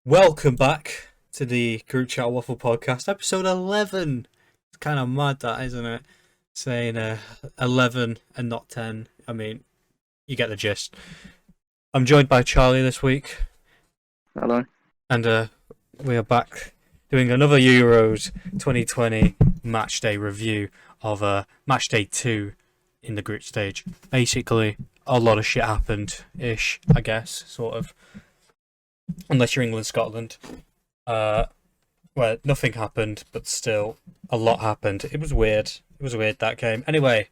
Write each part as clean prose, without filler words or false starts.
Welcome back to the Group Chat Waffle Podcast, episode 11. It's kind of mad, that, isn't it? Saying 11 and not 10. I mean, you get the gist. I'm joined by Charlie this week, Hello. and we are back doing another Euros 2020 matchday review of matchday 2 in the group stage. Basically, a lot of shit happened-ish, I guess, sort of. Unless you're England, Scotland, where nothing happened, but still a lot happened. It was weird. It was weird, that game. Anyway,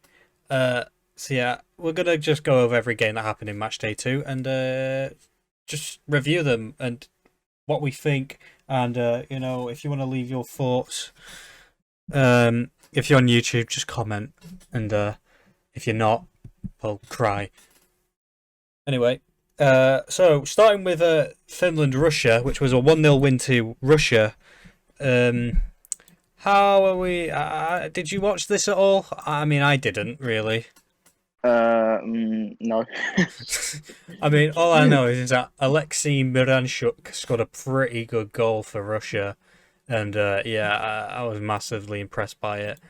so yeah, we're gonna just go over every game that happened in match day 2 and just review them and what we think. And if you want to leave your thoughts, if you're on YouTube, just comment, and if you're not, well, cry. Anyway. So starting with Finland-Russia, which was a 1-0 win to Russia. How are we? Did you watch this at all? I mean, I didn't really. No. I mean, all I know is that Alexei Miranchuk scored a pretty good goal for Russia, and I was massively impressed by it.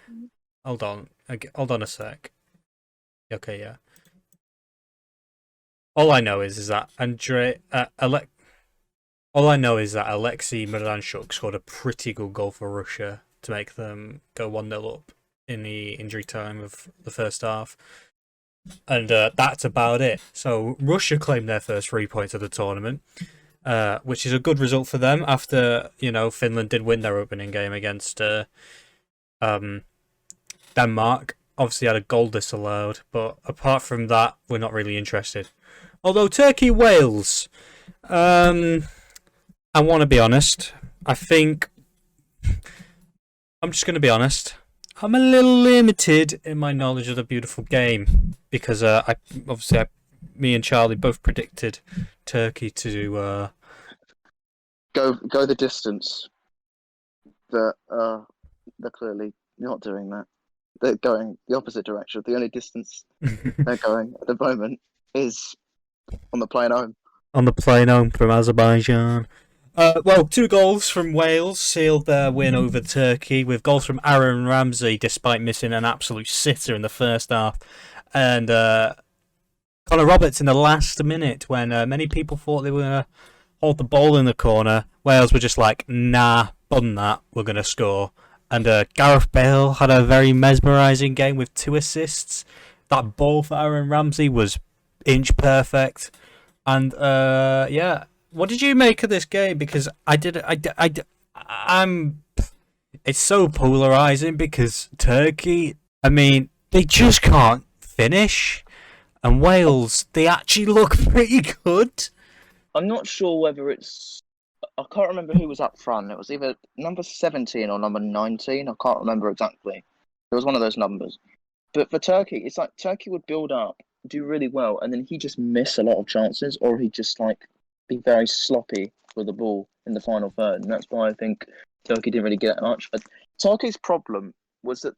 Hold on a sec. Okay, yeah. All I know is that Alexei Miranchuk scored a pretty good goal for Russia to make them go 1-0 up in the injury time of the first half. And that's about it. So Russia claimed their first 3 points of the tournament, which is a good result for them after, Finland did win their opening game against Denmark. Obviously had a goal disallowed, but apart from that, we're not really interested. Although Turkey-Wales, I want to be honest. I think I'm just going to be honest. I'm a little limited in my knowledge of the beautiful game because me and Charlie both predicted Turkey to Go the distance. But they're clearly not doing that. They're going the opposite direction. The only distance they're going at the moment is on the plane home. On the plane home from Azerbaijan. 2 goals from Wales sealed their win over Turkey, with goals from Aaron Ramsey despite missing an absolute sitter in the first half, and Connor Roberts in the last minute when many people thought they were going to hold the ball in the corner. Wales were just like, nah, bun that, we're going to score. And Gareth Bale had a very mesmerising game with 2 assists. That ball for Aaron Ramsey was inch perfect. And what did you make of this game? Because it's so polarizing because Turkey, I mean, they just can't finish, and Wales, they actually look pretty good. I'm not sure whether I can't remember who was up front. It was either number 17 or number 19. I can't remember exactly. It was one of those numbers. But for Turkey, it's like Turkey would build up, do really well, and then he just miss a lot of chances, or he just be very sloppy with the ball in the final third. And that's why I think Turkey didn't really get much. But Turkey's problem was that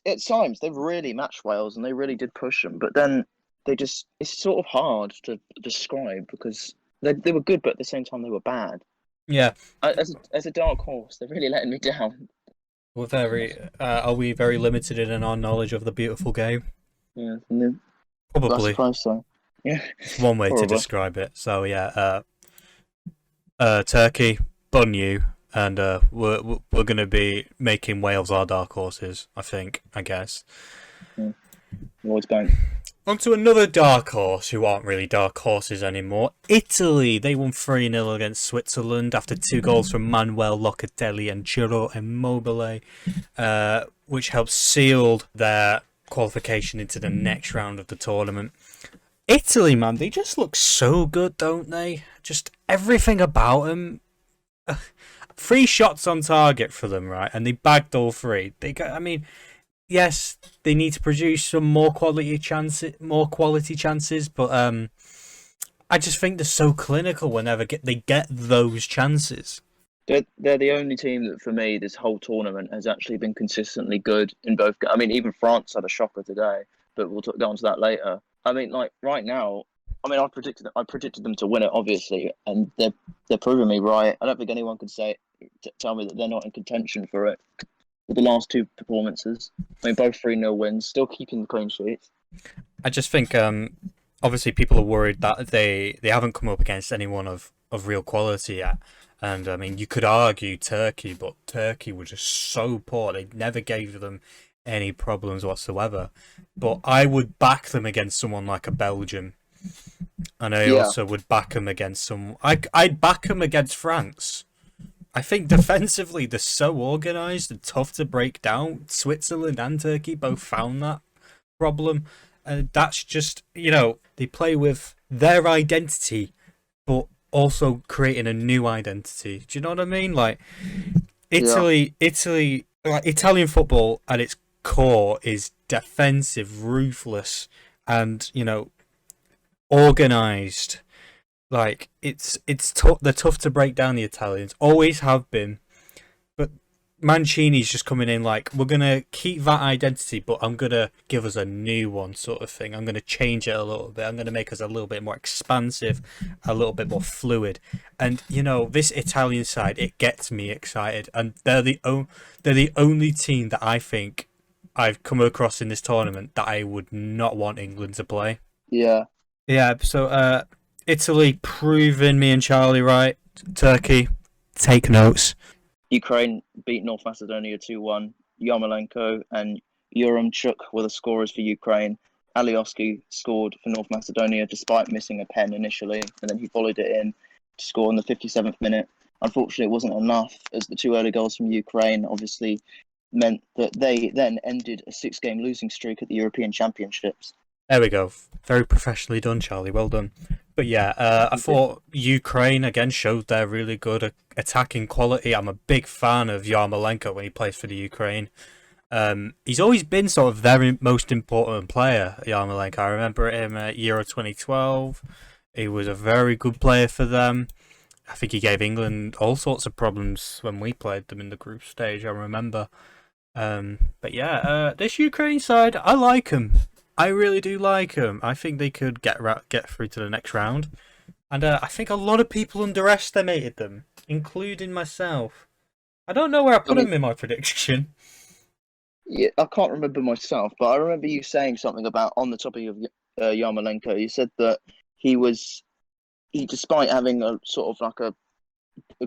at times they really matched Wales and they really did push them, but then it's sort of hard to describe because they were good, but at the same time they were bad. Yeah. As a dark horse, they're really letting me down. Are we very limited in our knowledge of the beautiful game? Yeah, probably. I suppose so. Yeah, it's one way to describe it. So yeah, Turkey, bun you, and we're going to be making Wales our dark horses. I guess. Yeah. Always bank. On to another dark horse who aren't really dark horses anymore. Italy, they won 3-0 against Switzerland after 2 goals from Manuel Locatelli and Ciro Immobile, which helped seal their qualification into the next round of the tournament. Italy, man, they just look so good, don't they? Just everything about them. 3 shots on target for them, right? And they bagged all 3. Yes, they need to produce some more quality chances, but I just think they're so clinical whenever they get those chances. They're the only team that, for me, this whole tournament has actually been consistently good in both. I mean, even France had a shocker today, but we'll go on to that later. I mean, right now, I mean, I predicted them to win it, obviously, and they're proving me right. I don't think anyone can tell me that they're not in contention for it with the last two performances. I mean, both 3-0 wins, still keeping the clean sheets. I just think obviously people are worried that they haven't come up against anyone of real quality yet. And I mean, you could argue Turkey, but Turkey were just so poor. They never gave them any problems whatsoever. But I would back them against someone like a Belgium. And I also would back them against I'd back them against France. I think defensively they're so organised and tough to break down. Switzerland and Turkey both found that problem. And that's just, they play with their identity, but also creating a new identity. Do you know what I mean? Like, Italy, like Italian football at its core is defensive, ruthless, and, organised. Like, they're tough to break down, the Italians. Always have been. But Mancini's just coming in like, we're going to keep that identity, but I'm going to give us a new one sort of thing. I'm going to change it a little bit. I'm going to make us a little bit more expansive, a little bit more fluid. And, this Italian side, it gets me excited. And they're the only team that I think I've come across in this tournament that I would not want England to play. Yeah. Yeah, so Italy proving me and Charlie right. Turkey, take notes. Ukraine beat North Macedonia 2-1. Yarmolenko and Yaremchuk were the scorers for Ukraine. Alioski scored for North Macedonia despite missing a pen initially, and then he volleyed it in to score in the 57th minute. Unfortunately, it wasn't enough, as the two early goals from Ukraine obviously meant that they then ended a 6-game losing streak at the European Championships. There we go. Very professionally done, Charlie. Well done. But yeah, I thought Ukraine again showed their really good attacking quality. I'm a big fan of Yarmolenko when he plays for the Ukraine. He's always been sort of their most important player, Yarmolenko. I remember him at Euro 2012. He was a very good player for them. I think he gave England all sorts of problems when we played them in the group stage, I remember. But yeah, this Ukraine side, I like him. I really do like them. I think they could get through to the next round. And I think a lot of people underestimated them, including myself. I don't know where I put him in my prediction. Yeah, I can't remember myself, but I remember you saying something about, on the topic of Yarmolenko, you said that despite having a sort of like a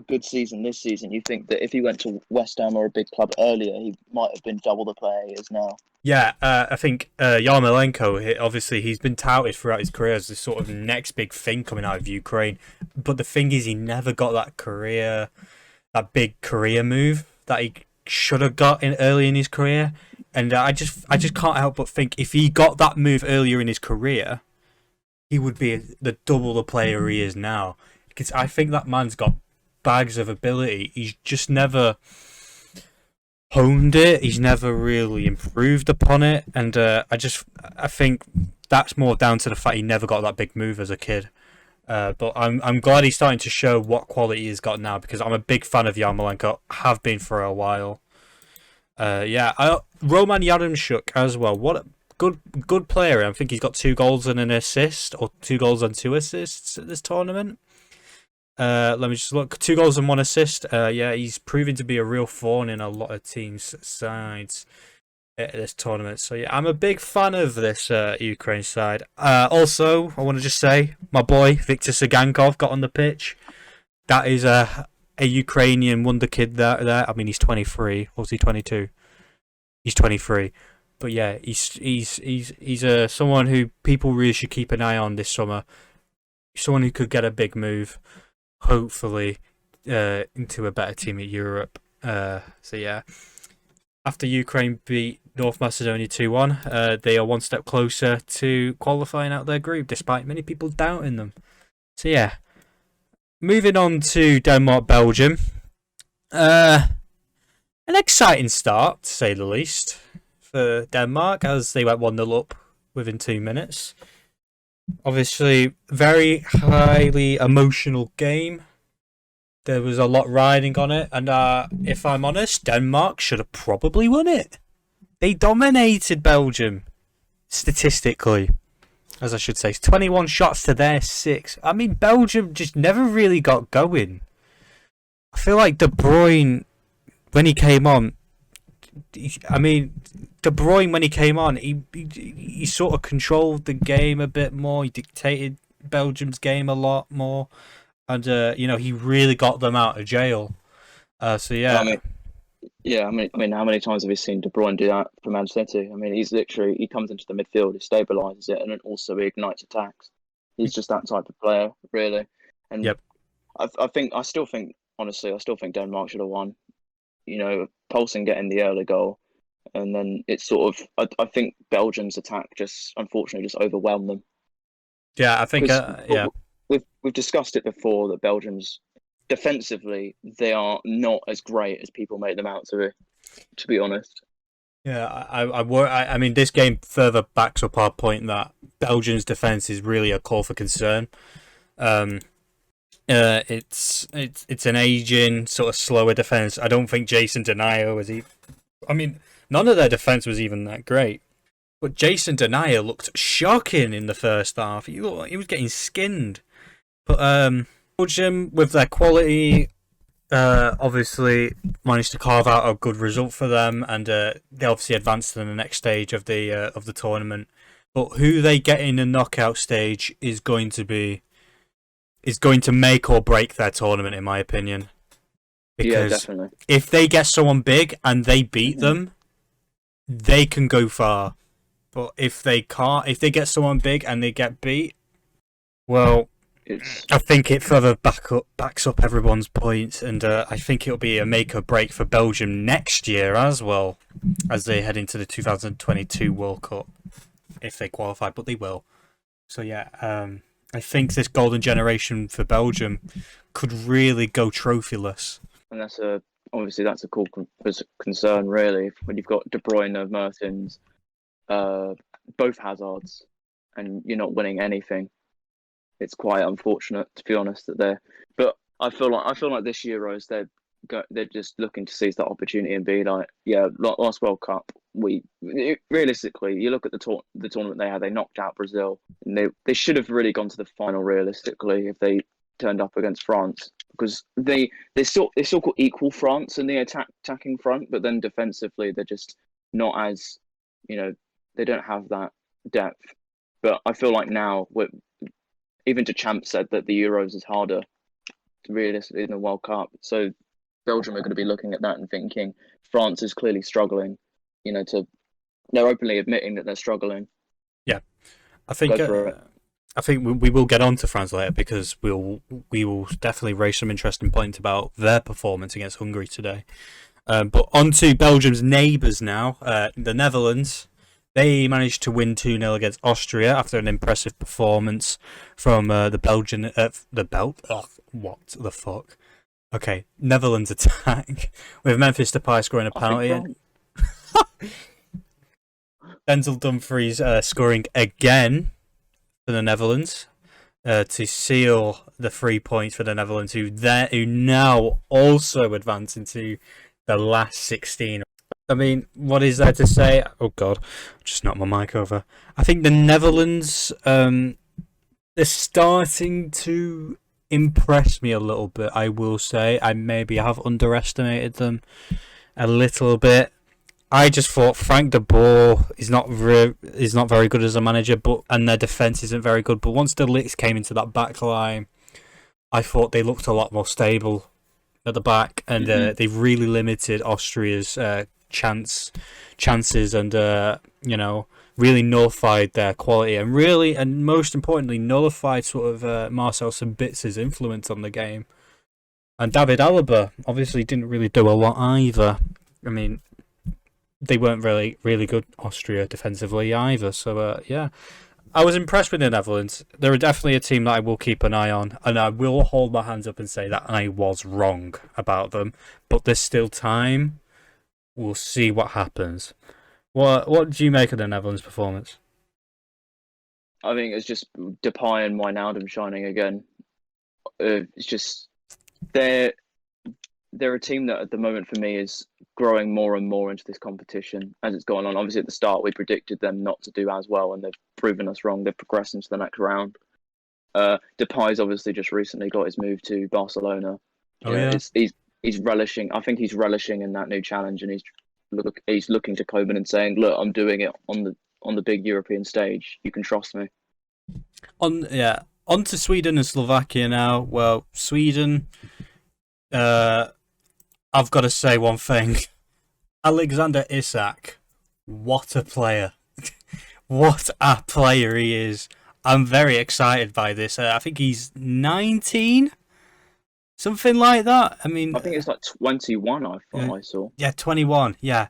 good season this season, you think that if he went to West Ham or a big club earlier, he might have been double the player he is now. Yeah, I think Yarmolenko, obviously, he's been touted throughout his career as the sort of next big thing coming out of Ukraine. But the thing is, he never got that big career move that he should have got early in his career. And I just can't help but think if he got that move earlier in his career, he would be the double the player he is now. Because I think that man's got bags of ability. He's just never honed it. He's never really improved upon it, and I think that's more down to the fact he never got that big move as a kid. But I'm glad he's starting to show what quality he's got now, because I'm a big fan of Yarmolenko. Have been for a while. Roman Yaremchuk as well. What a good player. I think he's got 2 goals and an assist, or 2 goals and 2 assists at this tournament. Let me just look. 2 goals and 1 assist. He's proving to be a real thorn in a lot of teams' sides at this tournament. So yeah, I'm a big fan of this Ukraine side. Also, I want to just say, my boy Viktor Sagankov got on the pitch. That is a Ukrainian wonder kid there. I mean, he's 23. Or was he 22? He's 23. But yeah, he's someone who people really should keep an eye on this summer. Someone who could get a big move, hopefully, into a better team at Europe. So yeah, after Ukraine beat North Macedonia 2-1, they are one step closer to qualifying out their group, despite many people doubting them. So yeah, moving on to Denmark-Belgium. An exciting start, to say the least, for Denmark, as they went 1-0 up within 2 minutes. Obviously, very highly emotional game. There was a lot riding on it, and if I'm honest, Denmark should have probably won it. They dominated Belgium, statistically. as I should say. 21 shots to their 6. I mean, Belgium just never really got going. I feel like De Bruyne, when he came on, he sort of controlled the game a bit more. He dictated Belgium's game a lot more, and he really got them out of jail. So yeah, I mean, how many times have we seen De Bruyne do that for Man City? I mean, he comes into the midfield, he stabilises it, and then also he ignites attacks. He's just that type of player, really. And yep. I still think Denmark should have won. Poulsen getting the early goal, and then it's sort of I think Belgium's attack just unfortunately just overwhelmed them. Yeah, I think we've discussed it before that Belgium's defensively they are not as great as people make them out to be honest. Yeah, I mean, this game further backs up our point that Belgium's defense is really a call for concern. It's an aging, sort of slower defense. I don't think Jason Denayer was even. I mean, none of their defense was even that great. But Jason Denayer looked shocking in the first half. He was getting skinned. But Belgium, with their quality, obviously managed to carve out a good result for them, and they obviously advanced to the next stage of the tournament. But who they get in the knockout stage is going to make or break their tournament, in my opinion. Because yeah, definitely. If they get someone big and they beat them, they can go far. But if they get someone big and they get beat, well, I think it further backs up everyone's points, and I think it'll be a make or break for Belgium next year as well, as they head into the 2022 World Cup, if they qualify, but they will. So yeah, I think this golden generation for Belgium could really go trophyless. And obviously that's a cool concern, really, when you've got De Bruyne, Mertens, both Hazards, and you're not winning anything. It's quite unfortunate, to be honest, that they're. But I feel like this Euros they're just looking to seize that opportunity and be like, yeah, last World Cup realistically, you look at the tournament they had, they knocked out Brazil, and they should have really gone to the final realistically if they turned up against France, because they still got equal France in the attacking front, but then defensively they're just not as, they don't have that depth. But I feel like now even Deschamps said that the Euros is harder realistically than the World Cup. So Belgium are going to be looking at that and thinking France is clearly struggling. They're openly admitting that they're struggling. Yeah, I think we will get on to France later, because we will definitely raise some interesting points about their performance against Hungary today. But on to Belgium's neighbours now, the Netherlands. They managed to win 2-0 against Austria after an impressive performance from the Belgian... what the fuck? Okay, Netherlands attack with Memphis Depay scoring a penalty. Denzel Dumfries scoring again for the Netherlands to seal the 3 points for the Netherlands, who now also advance into the last 16. I mean, what is there to say? Oh God, just knocked my mic over. I think the Netherlands, they're starting to impress me a little bit. I will say I maybe have underestimated them a little bit. I just thought Frank de Boer is not very good as a manager, and their defense isn't very good. But once the Licks came into that back line, I thought they looked a lot more stable at the back, and they really limited Austria's chances, and really nullified their quality, and most importantly nullified sort of Marcel Sabitzer's influence on the game. And David Alaba obviously didn't really do a lot either. I mean, they weren't really good, Austria, defensively either. So yeah, I was impressed with the Netherlands. They're definitely a team that I will keep an eye on, and I will hold my hands up and say that I was wrong about them, but there's still time. We'll see what happens. What do you make of the Netherlands' performance? I think it's just Depay and Wijnaldum shining again. It's just they're they're a team that at the moment for me is growing more and more into this competition as it's gone on. Obviously, at the start we predicted them not to do as well, and they've proven us wrong. They've progressed into the next round. Depay's obviously just recently got his move to Barcelona. Oh yeah. He's relishing. I think he's relishing in that new challenge, and he's looking to Koeman and saying, "Look, I'm doing it on the big European stage. You can trust me." On to Sweden and Slovakia now. Well, Sweden. I've got to say one thing. Alexander Isak, what a player! What a player he is! I'm very excited by this. I think he's 19, something like that. I mean, I think it's like 21. I thought I saw. Yeah, 21. Yeah,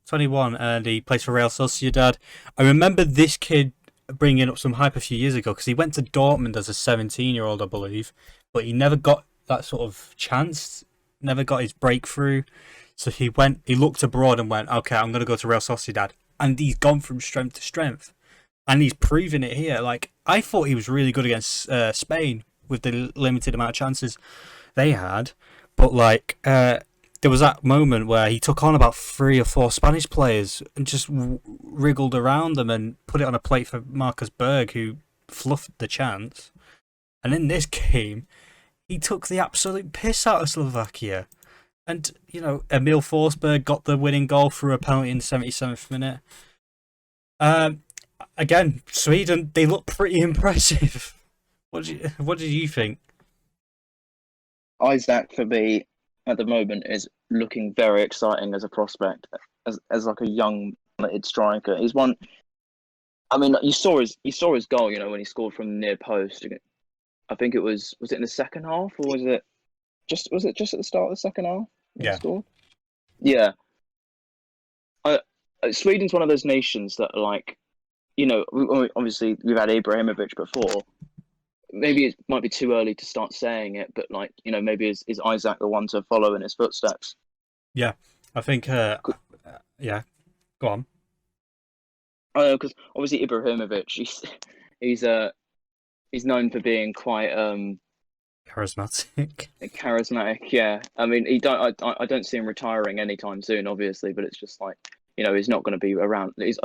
21, and he plays for Real Sociedad. I remember this kid bringing up some hype a few years ago because he went to Dortmund as a 17-year-old, I believe, but he never got that sort of chance, never got his breakthrough. So he looked abroad and went, okay, I'm going to go to Real Sociedad, and he's gone from strength to strength, and he's proven it here. Like, I thought he was really good against Spain with the limited amount of chances they had, but like there was that moment where he took on about 3 or 4 Spanish players and just wriggled around them and put it on a plate for Marcus Berg, who fluffed the chance. And in this game, he took the absolute piss out of Slovakia. And, you know, Emil Forsberg got the winning goal through a penalty in the 77th minute. Again, Sweden, they look pretty impressive. What did you think? Isaac, for me, at the moment, is looking very exciting as a prospect, as like a young talented striker. He's one. I mean, you saw his goal. You know, when he scored from the near post. I think it was it in the second half, or was it just at the start of the second half? Yeah. He scored? Yeah. Sweden's one of those nations that are like, you know, obviously we've had Ibrahimovic before. Maybe it might be too early to start saying it, but like, you know, maybe is Isaac the one to follow in his footsteps? Yeah, I think. Yeah, go on. Because obviously Ibrahimovic, he's known for being quite Charismatic. charismatic. Yeah, I mean, I don't see him retiring anytime soon, obviously, but it's just like, you know, he's not going to be around. He's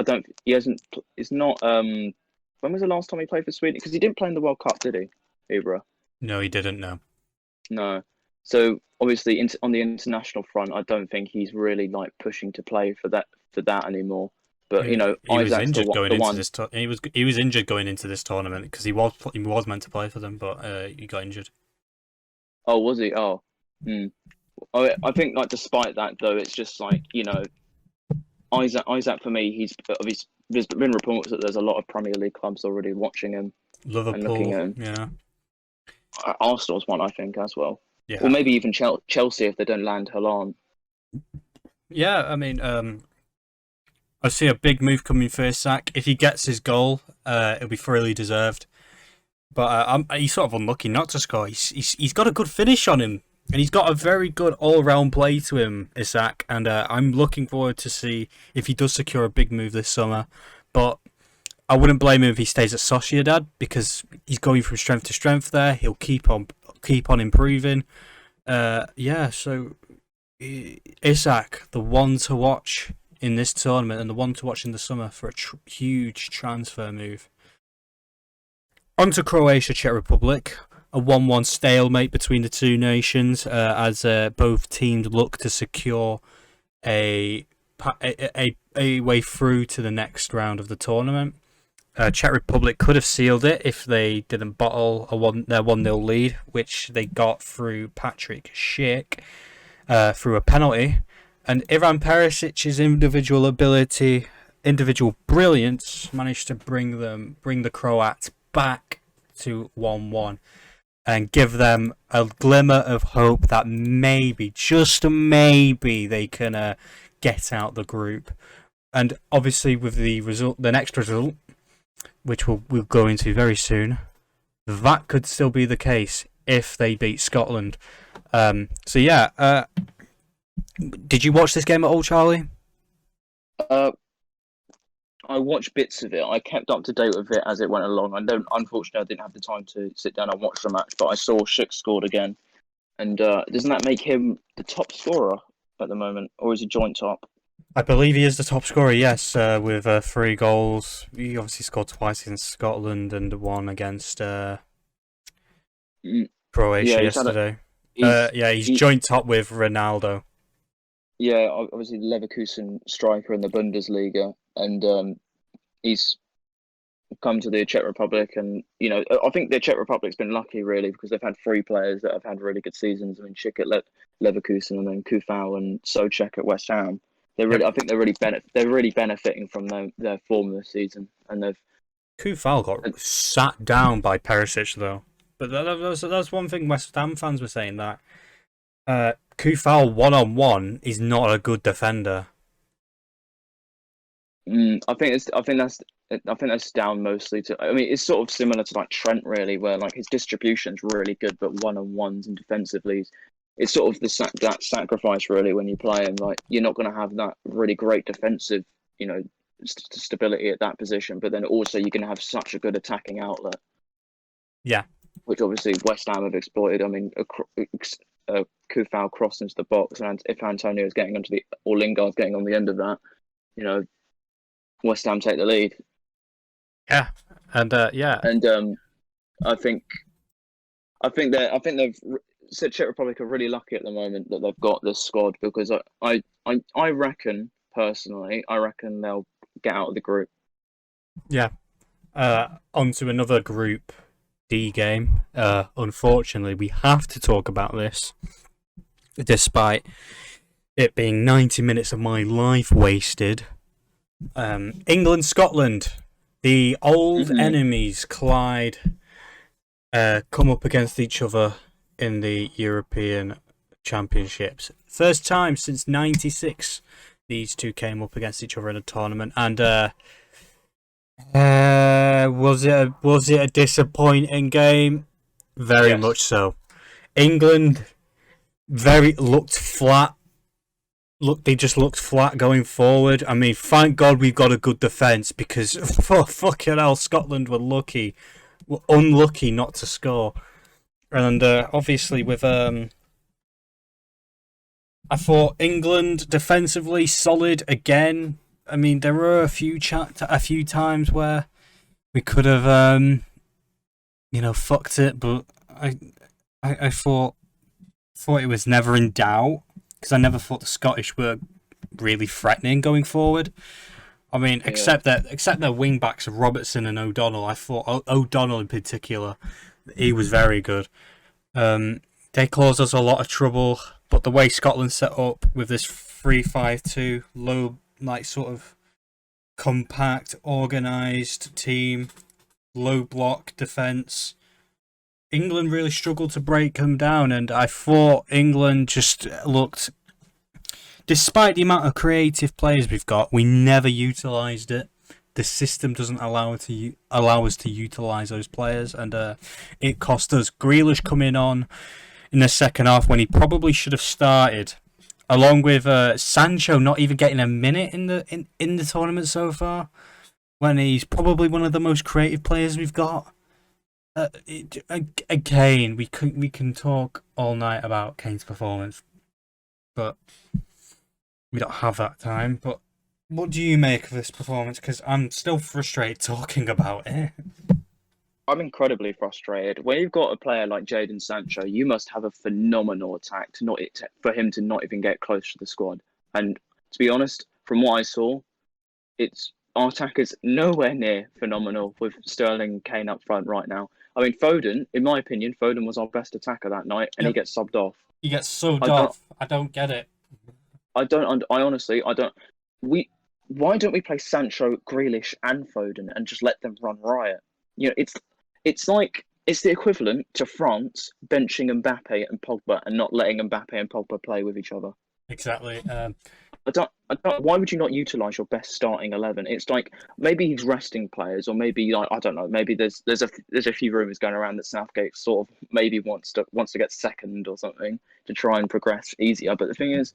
not. When was the last time he played for Sweden? Because he didn't play in the World Cup, did he, Ibra? No, he didn't. No. No. So obviously, on the international front, I don't think he's really like pushing to play for that anymore. But you know, he was Isaac's injured going the into one. this. He was injured going into this tournament because he was meant to play for them, but he got injured. Oh, was he? Oh, I think like despite that though, it's just like, you know, Isaac for me, there's been reports that there's a lot of Premier League clubs already watching him Liverpool, and looking at him. Yeah. Arsenal's one, I think, as well. Yeah. Or maybe even Chelsea if they don't land Haaland. Yeah, I mean, I see a big move coming for Isak. If he gets his goal, it'll be thoroughly deserved. But he's sort of unlucky not to score. He's got a good finish on him, and he's got a very good all-round play to him, Isak. And I'm looking forward to see if he does secure a big move this summer. But I wouldn't blame him if he stays at Sociedad because he's going from strength to strength there. He'll keep on improving. So Isak, the one to watch in this tournament and the one to watch in the summer for a huge transfer move. On to Croatia, Czech Republic. A 1-1 stalemate between the two nations as both teams look to secure a way through to the next round of the tournament. Czech Republic could have sealed it if they didn't bottle their 1-0 lead, which they got through Patrick Schick through a penalty. And Ivan Perisic's individual brilliance managed to bring the Croats back to 1-1 and give them a glimmer of hope that maybe, just maybe, they can get out the group. And obviously with the next result, which we'll go into very soon, that could still be the case if they beat Scotland. Did you watch this game at all, Charlie? I watched bits of it. I kept up to date with it as it went along. Unfortunately, I didn't have the time to sit down and watch the match, but I saw Schick scored again, And doesn't that make him the top scorer at the moment, or is he joint top? I believe he is the top scorer, yes, with 3 goals. He obviously scored twice against Scotland and one against Mm, Croatia yeah, yesterday. he's Yeah, he's he, joint top with Ronaldo. yeah, obviously the Leverkusen striker in the Bundesliga, and he's come to the Czech Republic, and I think the Czech Republic's been lucky really because they've had 3 players that have had really good seasons. I mean, Schick at Leverkusen, and then Kufau and Souček at West Ham. Yep. I think they're really benefiting from their form this season, and they've. Kufal got sat down by Perisic though, but that's one thing West Ham fans were saying, that Kufal 1-on-1 is not a good defender. I think that's down mostly to. I mean, it's sort of similar to like Trent, really, where like his distribution's really good, but 1-on-ones and defensively, it's sort of that sacrifice really when you play him. Like you're not going to have that really great defensive, stability at that position, but then also you're going to have such a good attacking outlet. Yeah, which obviously West Ham have exploited. I mean, a Kufau cross into the box, and if Antonio is getting onto or Lingard's getting on the end of that, West Ham take the lead. yeah, and yeah, and I think they've Czech Republic are really lucky at the moment that they've got this squad, because I reckon personally, they'll get out of the group. yeah. On to another Group D game. Unfortunately, we have to talk about this, despite it being 90 minutes of my life wasted. England, Scotland, the old enemies collide, come up against each other in the European Championships. First time since '96 these two came up against each other in a tournament, and was it a disappointing game? Very much so. England looked flat. They just looked flat going forward. I mean, thank God we've got a good defence, because fucking hell, Scotland were unlucky not to score. And obviously with I thought England defensively solid again. I mean, there were a few times where we could have fucked it, but I thought it was never in doubt, because I never thought the Scottish were really threatening going forward. I mean, except their wing backs of Robertson and O'Donnell. I thought O'Donnell in particular, he was very good. They caused us a lot of trouble, but the way Scotland set up with this 3-5-2 low, like sort of compact, organised team, low block defence, England really struggled to break them down, and I thought England just looked, despite the amount of creative players we've got, we never utilised it. The system doesn't allow us to utilise those players, and it cost us. Grealish coming on in the second half when he probably should have started, along with Sancho not even getting a minute in the tournament so far, when he's probably one of the most creative players we've got. Again, we can talk all night about Kane's performance, but we don't have that time. But what do you make of this performance? Because I'm still frustrated talking about it. I'm incredibly frustrated. When you've got a player like Jadon Sancho, you must have a phenomenal attack for him to not even get close to the squad. And to be honest, from what I saw, our attack is nowhere near phenomenal with Sterling and Kane up front right now. I mean, Foden, in my opinion, was our best attacker that night, and he gets subbed off. He gets subbed off. I don't get it. I honestly don't. Why don't we play Sancho, Grealish, and Foden and just let them run riot? It's like it's the equivalent to France benching Mbappe and Pogba and not letting Mbappe and Pogba play with each other. Exactly. I don't. Why would you not utilize your best starting 11? It's like maybe he's resting players, or maybe I don't know. Maybe there's a few rumors going around that Southgate sort of maybe wants to get second or something to try and progress easier. But the thing is,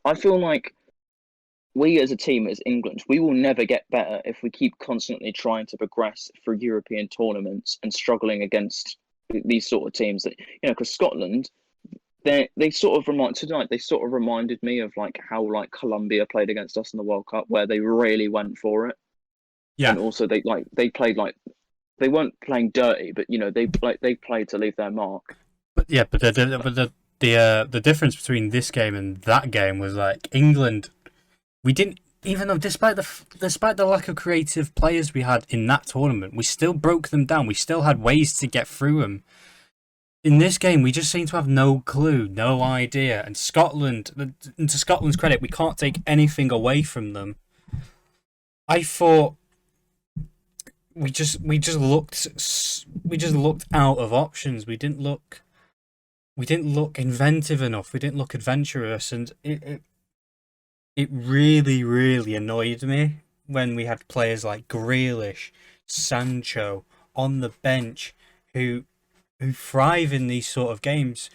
I feel like we as a team, as England, we will never get better if we keep constantly trying to progress through European tournaments and struggling against these sort of teams. That because Scotland, they sort of remind tonight. They sort of reminded me of like how like Colombia played against us in the World Cup, where they really went for it, Yeah, and also they played like they weren't playing dirty, but they played to leave their mark. but the difference between this game and that game was like England. We didn't, even though despite the lack of creative players we had in that tournament, we still broke them down. We still had ways to get through them. In this game, we just seem to have no clue, no idea. And and to Scotland's credit, we can't take anything away from them. I thought we just looked out of options. We didn't look inventive enough. We didn't look adventurous, and it really, really annoyed me when we had players like Grealish, Sancho on the bench who thrive in these sort of games.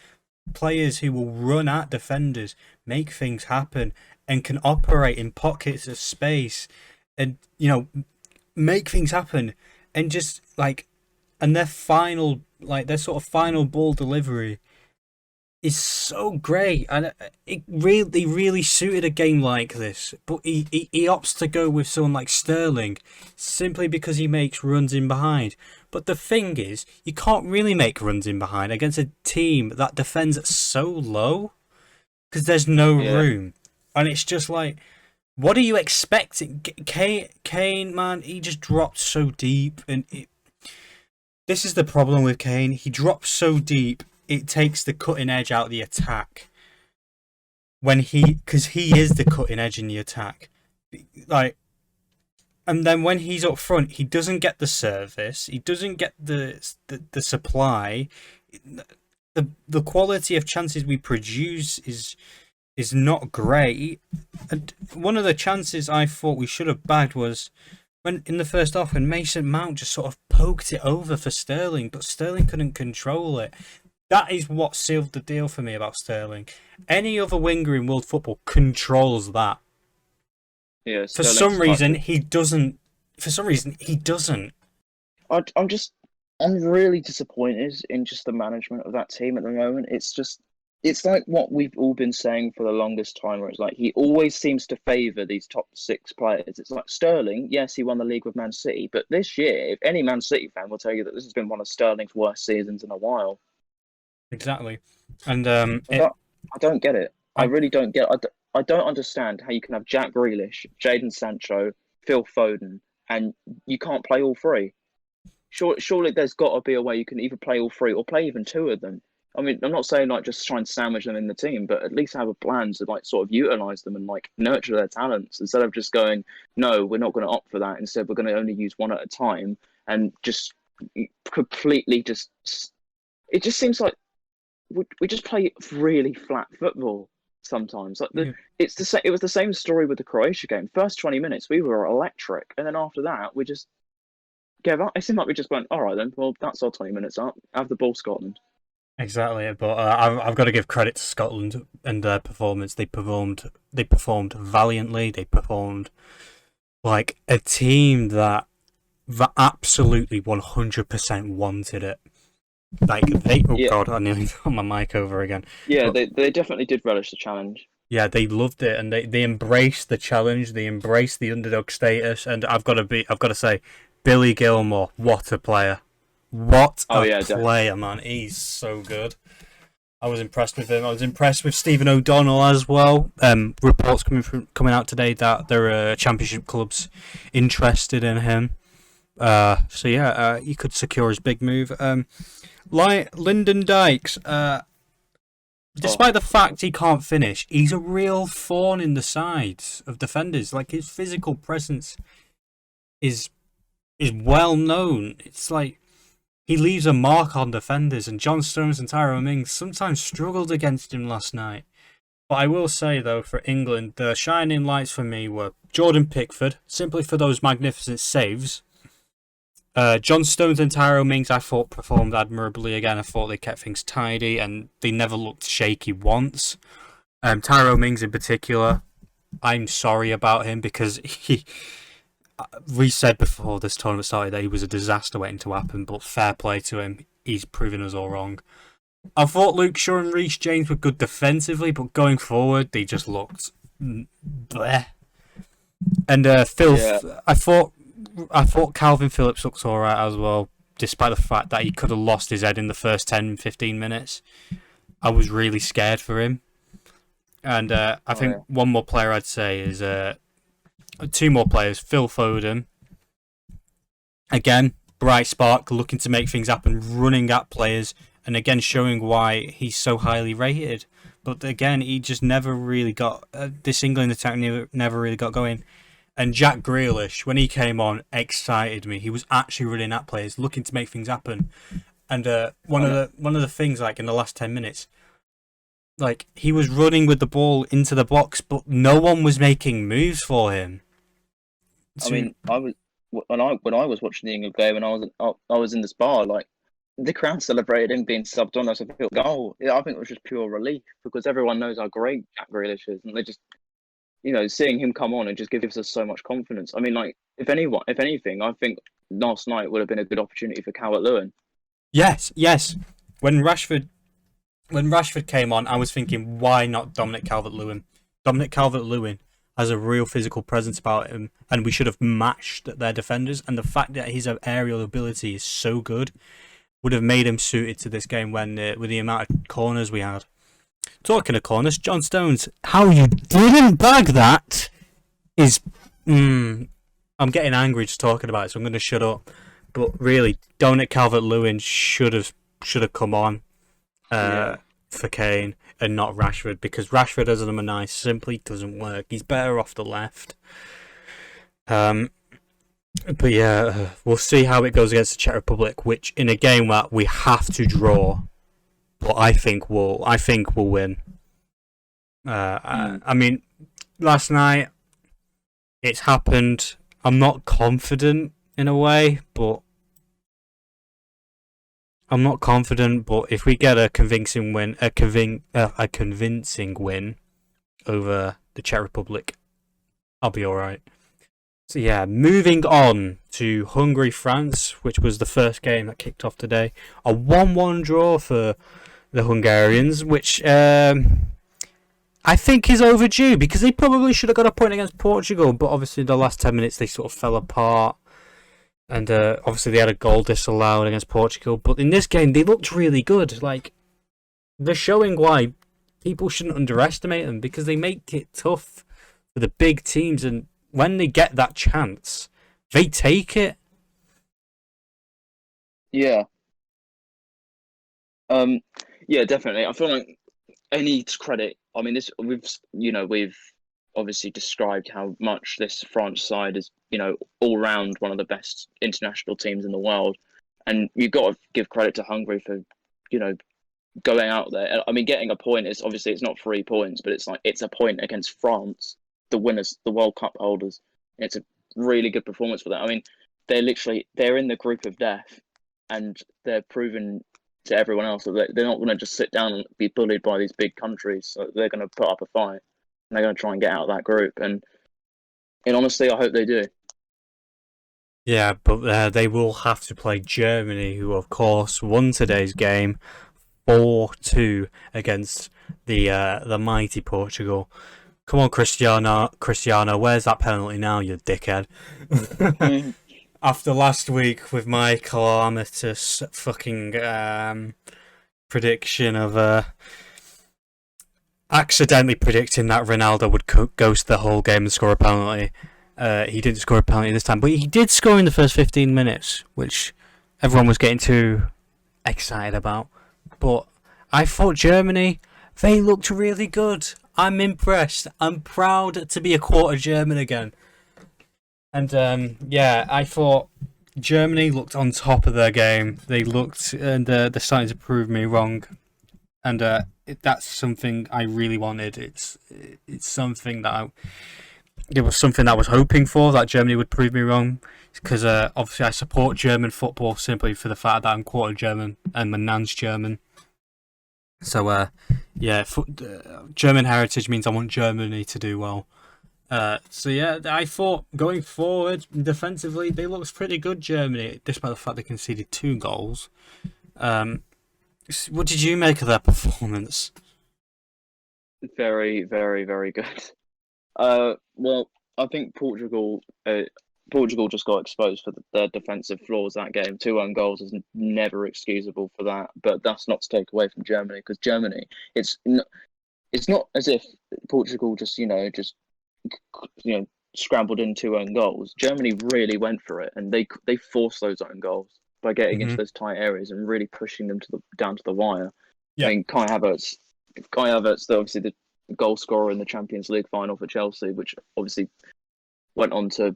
Players who will run at defenders, make things happen, and can operate in pockets of space, and make things happen, and just like, and their sort of final ball delivery is so great, and they really suited a game like this. But he opts to go with someone like Sterling simply because he makes runs in behind. But the thing is, you can't really make runs in behind against a team that defends so low because there's no room, and it's just like, what are you expecting? Kane, man, he just dropped so deep, and this is the problem with Kane. He drops so deep. It takes the cutting edge out of the attack because he is the cutting edge in the attack. Like, and then when he's up front, he doesn't get the service. He doesn't get the supply. The quality of chances we produce is not great. And one of the chances I thought we should have bagged was when in the first half, when Mason Mount just sort of poked it over for Sterling, but Sterling couldn't control it. That is what sealed the deal for me about Sterling. Any other winger in world football controls that. Yeah. For some reason, he doesn't. I'm really disappointed in just the management of that team at the moment. It's like what we've all been saying for the longest time, where it's like he always seems to favour these top six players. It's like Sterling, yes, he won the league with Man City, but this year, if any Man City fan will tell you that this has been one of Sterling's worst seasons in a while. Exactly. And I don't get it. I really don't get it. I don't understand how you can have Jack Grealish, Jadon Sancho, Phil Foden, and you can't play all three. Surely there's got to be a way you can either play all three or play even two of them. I mean, I'm not saying like just try and sandwich them in the team, but at least have a plan to like sort of utilize them and like nurture their talents instead of just going, no, we're not going to opt for that. Instead, we're going to only use one at a time and just completely just. It just seems like we just play really flat football sometimes. Like it was the same story with the Croatia game. First 20 minutes we were electric, and then after that we just gave up. It seemed like we just went, all right then, well that's our 20 minutes up. Have the ball, Scotland. Exactly, but I've got to give credit to Scotland and their performance. They performed valiantly. They performed like a team that absolutely 100% wanted it. Like God, I nearly got my mic over again. Yeah, but they definitely did relish the challenge. Yeah, they loved it, and they embraced the challenge. They embraced the underdog status, and I've got to say, Billy Gilmore, what a player! What a player, definitely. Man! He's so good. I was impressed with him. I was impressed with Stephen O'Donnell as well. Reports coming out today that there are championship clubs interested in him. So yeah, he could secure his big move. Like Lyndon Dykes, despite the fact he can't finish, he's a real thorn in the sides of defenders. Like, his physical presence is well known. It's like he leaves a mark on defenders, and John Stones and Tyrone Mings sometimes struggled against him last night. But I will say, though, for England, the shining lights for me were Jordan Pickford, simply for those magnificent saves. John Stones and Tyrone Mings, I thought, performed admirably again. I thought they kept things tidy and they never looked shaky once. Tyrone Mings in particular, I'm sorry about him because we said before this tournament started that he was a disaster waiting to happen, but fair play to him. He's proven us all wrong. I thought Luke Shaw and Reece James were good defensively, but going forward, they just looked bleh. And Yeah, I thought Calvin Phillips looked alright as well, despite the fact that he could have lost his head in the first 10-15 minutes. I was really scared for him. And I oh think yeah. one more player I'd say is two more players. Phil Foden, again, bright spark, looking to make things happen, running at players, and again showing why he's so highly rated. But again, he just never really got this England attack never really got going. And Jack Grealish, when he came on, excited me. He was actually running at players, looking to make things happen. And I know. one of the things, like in the last 10 minutes, like he was running with the ball into the box, but no one was making moves for him. I To mean, I was when I was watching the England game and I was in this bar, like the crowd celebrated him being subbed on as a field goal. Yeah, I think it was just pure relief because everyone knows how great Jack Grealish is, and they just seeing him come on, it just gives us so much confidence. I mean, like if anything, I think last night would have been a good opportunity for Calvert-Lewin. yes, yes. When Rashford when Rashford came on, I was thinking, why not Dominic Calvert-Lewin? Dominic Calvert-Lewin has a real physical presence about him, and we should have matched their defenders. And the fact that his aerial ability is so good would have made him suited to this game when with the amount of corners we had. Talking of corners, John Stones, how you didn't bag that is. I'm getting angry just talking about it, so I'm going to shut up. But really, Dominic Calvert-Lewin should have come on Yeah, for Kane and not Rashford, because Rashford as a number 9 simply doesn't work. He's better off the left. But yeah, we'll see how it goes against the Czech Republic, which in a game that we have to draw, but I think we'll win. I mean, last night it's happened. I'm not confident in a way, but if we get a convincing win, a convincing win over the Czech Republic, I'll be all right. So yeah, moving on to Hungary-France, which was the first game that kicked off today. A 1-1 draw for the Hungarians, which I think is overdue, because they probably should have got a point against Portugal, but obviously the last 10 minutes they sort of fell apart. And obviously they had a goal disallowed against Portugal. But in this game, they looked really good. Like, they're showing why people shouldn't underestimate them, because they make it tough for the big teams. And when they get that chance, they take it. yeah, yeah, definitely. I feel like any credit. I mean, this we've obviously described how much this France side is, all round one of the best international teams in the world, and you've got to give credit to Hungary for, you know, going out there. I mean, getting a point is obviously it's not 3 points, but it's a point against France, the winners, the World Cup holders. It's a really good performance for that. I mean, they're in the group of death, and they're proven to everyone else that they're not going to just sit down and be bullied by these big countries. So they're going to put up a fight, and they're going to try and get out of that group. And honestly, I hope they do. Yeah, but they will have to play Germany, who of course won today's game 4-2 against the mighty Portugal. Come on, Cristiano, where's that penalty now, you dickhead? After last week with my calamitous fucking prediction of accidentally predicting that Ronaldo would ghost the whole game and score a penalty. He didn't score a penalty this time, but he did score in the first 15 minutes, which everyone was getting too excited about. But I thought Germany, they looked really good. I'm impressed. I'm proud to be a quarter German again. And yeah, I thought Germany looked on top of their game. They looked, and they're starting to prove me wrong. And that's something I really wanted. It's something that it was something that I was hoping for, that Germany would prove me wrong. Because obviously I support German football simply for the fact that I'm quarter German and my nan's German. So yeah, German heritage means I want Germany to do well. So yeah, I thought going forward defensively they looked pretty good, Germany, despite the fact they conceded 2 goals. What did you make of their performance? Very, very, very good. Well, I think Portugal just got exposed for their defensive flaws that game. Two own goals is never excusable for that. But that's not to take away from Germany, because Germany, it's not as if Portugal just scrambled in two own goals. Germany really went for it, and they forced those own goals by getting into Hmm. those tight areas and really pushing them down to the wire. I Yeah. mean, Kai Havertz, obviously the goal scorer in the Champions League final for Chelsea, which obviously went on to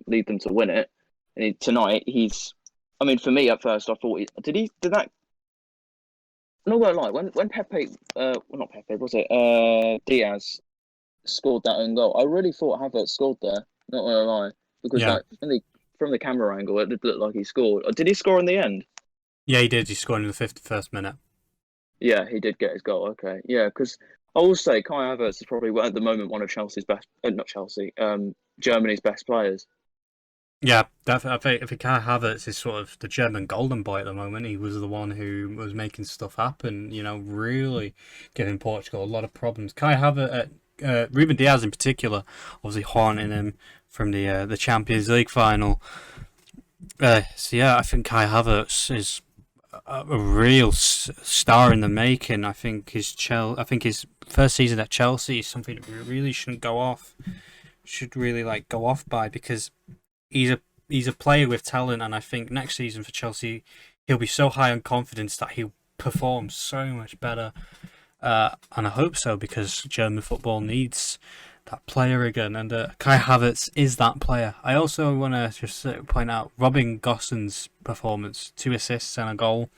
lead them to win it. And tonight, I mean, for me at first, I thought, did that? I'm not gonna lie. When Pepe, well, not Pepe, was it? Diaz scored that own goal. I really thought Havertz scored there. Not gonna lie, because Yeah. like from the camera angle, it did look like he scored. Or did he score in the end? Yeah, he did. He scored in the 51st minute. Yeah, he did get his goal. Okay, yeah, because I will say Kai Havertz is probably at the moment one of Chelsea's best, not Chelsea, Germany's best players. Yeah, definitely. I think Kai Havertz is sort of the German golden boy at the moment. He was the one who was making stuff happen, really giving Portugal a lot of problems. Kai Havertz, Ruben Diaz in particular, obviously haunting him from the Champions League final. So yeah, I think Kai Havertz is a real star in the making. I think his first season at Chelsea is something that we really shouldn't go off. Should really go off by, because he's a player with talent, and I think next season for Chelsea he'll be so high on confidence that he'll perform so much better. And I hope so, because German football needs that player again, and Kai Havertz is that player. I also want to just point out Robin Gossen's performance: 2 assists and a goal.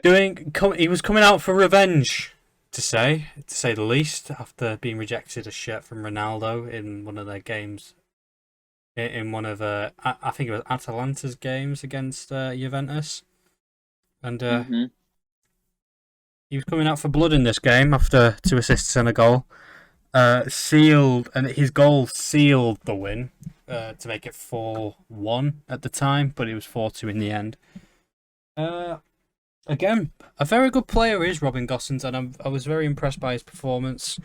He was coming out for revenge, to say the least, after being rejected a shirt from Ronaldo in one of their games. In one of I think it was Atalanta's games against Juventus, and Hmm. he was coming out for blood in this game after 2 assists and a goal. His goal sealed the win to make it 4-1 at the time, but it was 4-2 in the end. Again, a very good player is Robin Gosens, and I was very impressed by his performance.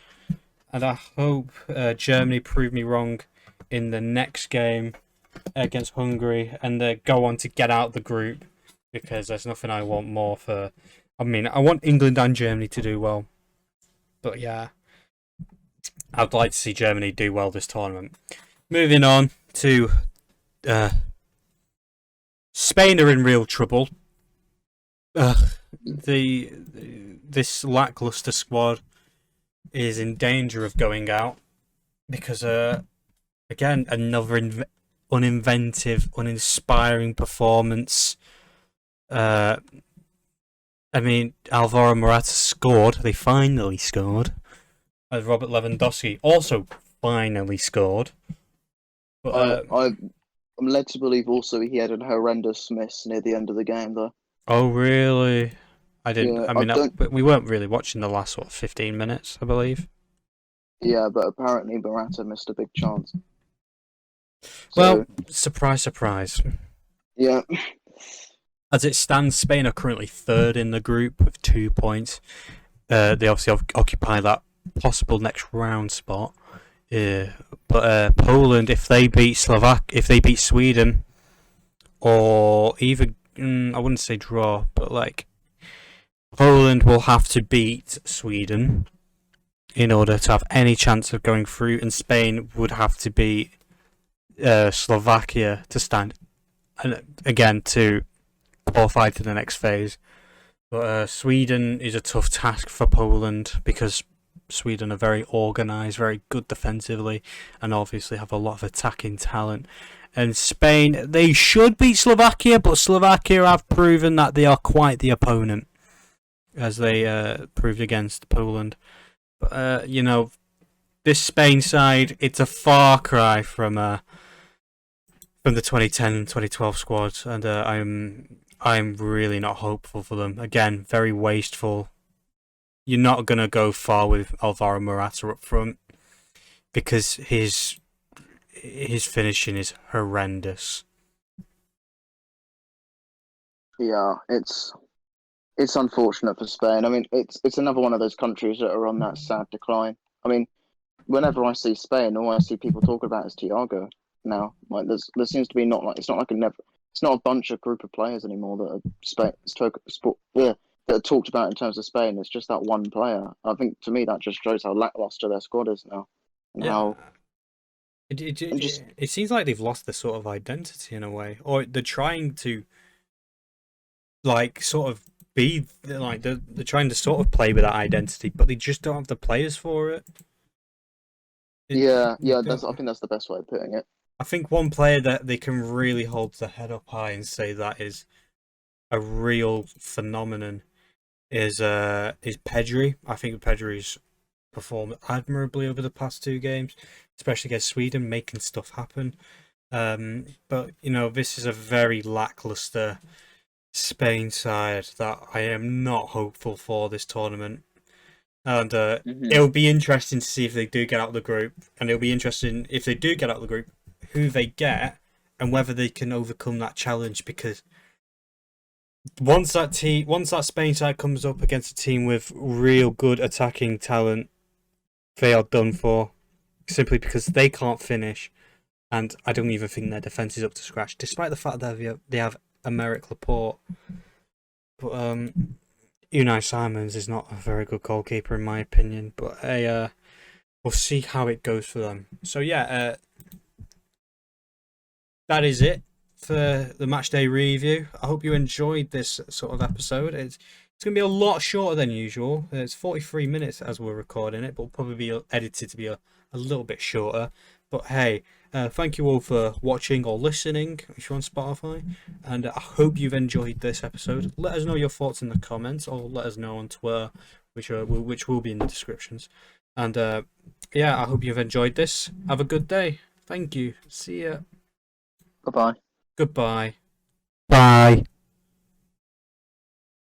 And I hope Germany prove me wrong in the next game against Hungary, and go on to get out the group, because there's nothing I want more for. I mean, I want England and Germany to do well, but yeah, I'd like to see Germany do well this tournament. Moving on to Spain are in real trouble. This lackluster squad is in danger of going out, because again, another uninventive, uninspiring performance. I mean, Alvaro Morata scored. They finally scored. Robert Lewandowski also finally scored. But I'm led to believe also he had a horrendous miss near the end of the game, though. oh really? I didn't. Yeah, I I mean, don't. we weren't really watching the last 15 minutes, I believe. Yeah, but apparently Morata missed a big chance. Well, So surprise, surprise. yeah, As it stands, Spain are currently third in the group with 2 points. They obviously occupy that possible next round spot. But Poland, if they beat Sweden, or even I wouldn't say draw, but Poland will have to beat Sweden in order to have any chance of going through, and Spain would have to beat Slovakia to stand again to qualify to the next phase. But Sweden is a tough task for Poland, because Sweden are very organised, very good defensively, and obviously have a lot of attacking talent. And Spain, they should beat Slovakia, but Slovakia have proven that they are quite the opponent, as they proved against Poland. But this Spain side, it's a far cry from the 2010 and 2012 squad, and I'm really not hopeful for them. Again, very wasteful. You're not gonna go far with Alvaro Morata up front, because his finishing is horrendous. yeah, it's it's unfortunate for Spain. I mean, it's another one of those countries that are on that sad decline. I mean, whenever I see Spain, all I see people talking about is Thiago now. Like, there seems to be not like it's not a bunch of group of players anymore that are that are talked about in terms of Spain. It's just that one player. I think to me that just shows how lackluster their squad is now, and Yeah. how and just It seems like they've lost their sort of identity in a way, or they're trying to like sort of be like they're trying to sort of play with that identity, but they just don't have the players for it. yeah. I think that's the best way of putting it. I think one player that they can really hold their head up high and say that is a real phenomenon is Pedri. I think Pedri's performed admirably over the past two games, especially against Sweden, making stuff happen. But this is a very lackluster Spain side that I am not hopeful for this tournament. And it'll be interesting to see if they do get out of the group, and it'll be interesting if they do get out of the group, who they get and whether they can overcome that challenge. Because once that Spain side comes up against a team with real good attacking talent, they are done for, simply because they can't finish, and I don't even think their defense is up to scratch, despite the fact that they have Emerick Laporte. But Unai Simons is not a very good goalkeeper in my opinion. But we'll see how it goes for them. So yeah, that is it for the matchday review. I hope you enjoyed this sort of episode. It's going to be a lot shorter than usual. It's 43 minutes as we're recording it, but will probably be edited to be a little bit shorter. But hey, thank you all for watching or listening if you're on Spotify, and I hope you've enjoyed this episode. Let us know your thoughts in the comments, or let us know on Twitter, which will be in the descriptions. And yeah, I hope you've enjoyed this. Have a good day. Thank you. See ya. Bye bye. Goodbye. Bye.